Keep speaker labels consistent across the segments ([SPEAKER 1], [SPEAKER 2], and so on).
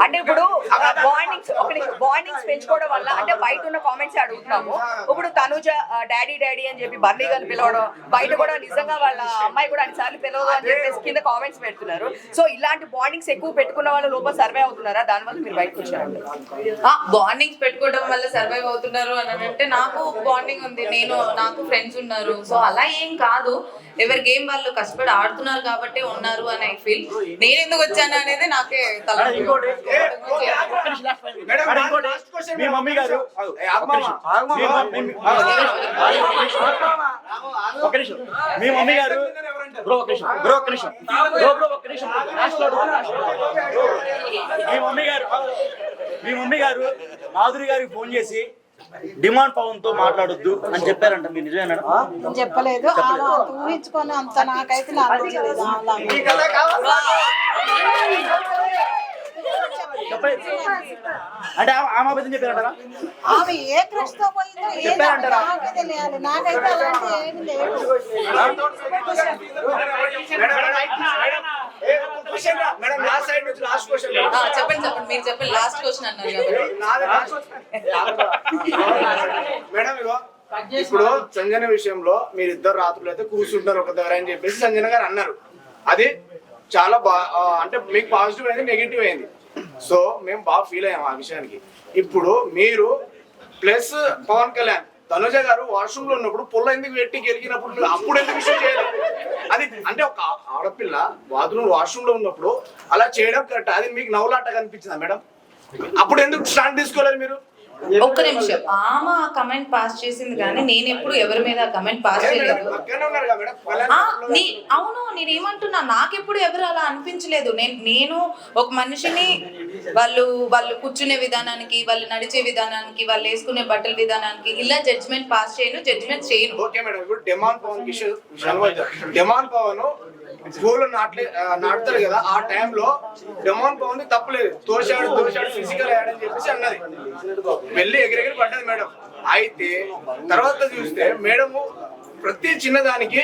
[SPEAKER 1] అంటే ఇప్పుడు బాండింగ్స్ పెంచుకోవడం వల్ల అంటే బయట ఉన్న కామెంట్స్ అడుగుతున్నాము. ఇప్పుడు తనుజ డాడీ డాడీ అని చెప్పి బర్నీ గారిని పిలవడం, బయట కూడా నిజంగా వాళ్ళ అమ్మాయి కూడా అన్నిసార్లు పిలవదు అని చెప్పేసి కింద కామెంట్స్ పెడుతున్నారు. సో ఇలాంటి బాండింగ్స్ ఎక్కువ పెట్టుకున్న వాళ్ళ లోపల సర్వే అవుతున్నారా? దానివల్ల మీరు బయటకు వచ్చారు.
[SPEAKER 2] బాండింగ్స్ పెట్టుకోవడం వల్ల సర్వైవ్ అవుతున్నారు అని అంటే నాకు బాండింగ్ ఉంది, నాకు ఫ్రెండ్స్ ఉన్నారు. సో అలా ఏం కాదు, ఎవరి గేమ్ వాళ్ళు కష్టపడి ఆడుతున్నారు కాబట్టి ఉన్నారు అని ఐ ఫీల్. నేను ఎందుకు వచ్చాను అనేది నాకే తల.
[SPEAKER 3] మీ మమ్మీ గారు మాధురి గారికి ఫోన్ చేసి డిమాండ్ పవన్ తో మాట్లాడొద్దు అని చెప్పారంట, మీరు నిజమేనా?
[SPEAKER 4] చెప్పలేదు, ఊహించుకొని అంత నాకైతే
[SPEAKER 3] అంటే ఆమె అబద్ధం చెప్పారంటారా?
[SPEAKER 4] ఆమె ఏ క్రష్ తో పోయిందో చెప్పారంటారా? నాకే తెలియాలి, నాకైతే అలాంటి ఏమి లేదు.
[SPEAKER 2] చెప్పండి మీరు చెప్పండి, లాస్ట్ క్వశ్చన్ అన్నారు
[SPEAKER 5] మేడం. ఇప్పుడు సంజన విషయంలో మీరు ఇద్దరు రాత్రులు అయితే కూర్చుంటారు ఒక దగ్గర అని చెప్పేసి సంజన గారు అన్నారు. అది చాలా అంటే మీకు పాజిటివ్ అయింది, నెగిటివ్ అయింది. సో మేము బాగా ఫీల్ అయ్యాం ఆ విషయానికి. ఇప్పుడు మీరు ప్లస్ పవన్ కళ్యాణ్, తనుజ గారు వాష్రూమ్ లో ఉన్నప్పుడు పుల్ల ఎందుకు పెట్టి గెలిగినప్పుడు అప్పుడు ఎందుకు విషయం చేయాలి? అది అంటే ఒక ఆడపిల్ల వాష్రూమ్ లో ఉన్నప్పుడు అలా చేయడం కరెక్ట్. అది మీకు నవ్వులాట కనిపించిందా మేడం? అప్పుడు ఎందుకు స్టాండ్ తీసుకోలేదు మీరు?
[SPEAKER 2] ఒక్క నిమిషం, ఆమె కమెంట్ పాస్ చేసింది కానీ నేను ఎప్పుడు ఎవరి మీద కమెంట్ పాస్ చేయలేదు. అవును, నేనేమంటున్నా, నాకెప్పుడు ఎవరు అలా అనిపించలేదు. నేను ఒక మనిషిని వాళ్ళు కూర్చునే విధానానికి, వాళ్ళు నడిచే విధానానికి, వాళ్ళు వేసుకునే బట్టల విధానానికి ఇలా జడ్జ్మెంట్ పాస్ జడ్జ్మెంట్ చేయను.
[SPEAKER 5] ఓకే మేడం, ఇప్పుడు డిమాండ్ పవన్ పూలు నాటుతారు కదా, ఆ టైంలో డిమాండ్ పవన్ తప్పలేదు, తోశాడు ఫిజికల్ అని చెప్పేసి అన్నది, వెళ్ళి ఎగిరెగిరి పడ్డది మేడం. అయితే తర్వాత చూస్తే మేడం ప్రతి చిన్నదానికి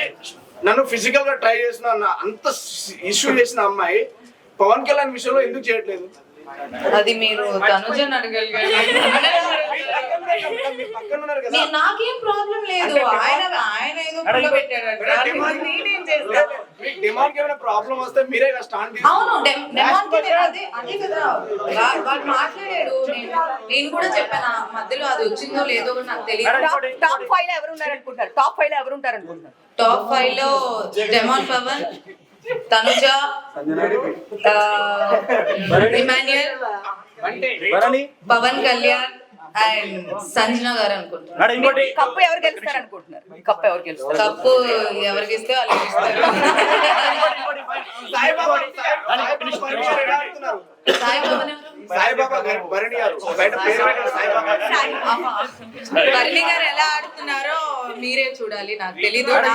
[SPEAKER 5] నన్ను ఫిజికల్ గా ట్రై చేసిన అంత ఇష్యూ చేసిన అమ్మాయి పవన్ కళ్యాణ్ విషయంలో ఎందుకు చేయట్లేదు?
[SPEAKER 2] అది మీరు తనుజని అడగాలి. నాకేం ప్రాబ్లం లేదు, ఆయన ఏదో పెట్టాడు.
[SPEAKER 5] ప్రాబ్లం వస్తే మీరే స్టాండ్.
[SPEAKER 2] అవును, అదే కదా వాడు మాట్లాడాడు. నేను కూడా చెప్పాను, మధ్యలో అది వచ్చిందో లేదో నాకు తెలియదు.
[SPEAKER 1] టాప్ 5 లో ఎవరు ఉన్నారనుకుంటారు?
[SPEAKER 2] టాప్ 5 లో డెమాన్ పవన్, తనుజ, ఇమాన్యుయల్, పవన్ కళ్యాణ్ అండ్ సంజన గారు అనుకుంటున్నారు.
[SPEAKER 1] కప్పు ఎవరు గెలుస్తారు అనుకుంటున్నారు? కప్పు
[SPEAKER 2] ఎవరికి ఇస్తే వాళ్ళు గెలుస్తారు. భరణి గారు ఎలా ఆడుతున్నారో మీరే చూడాలి, నాకు తెలీదు.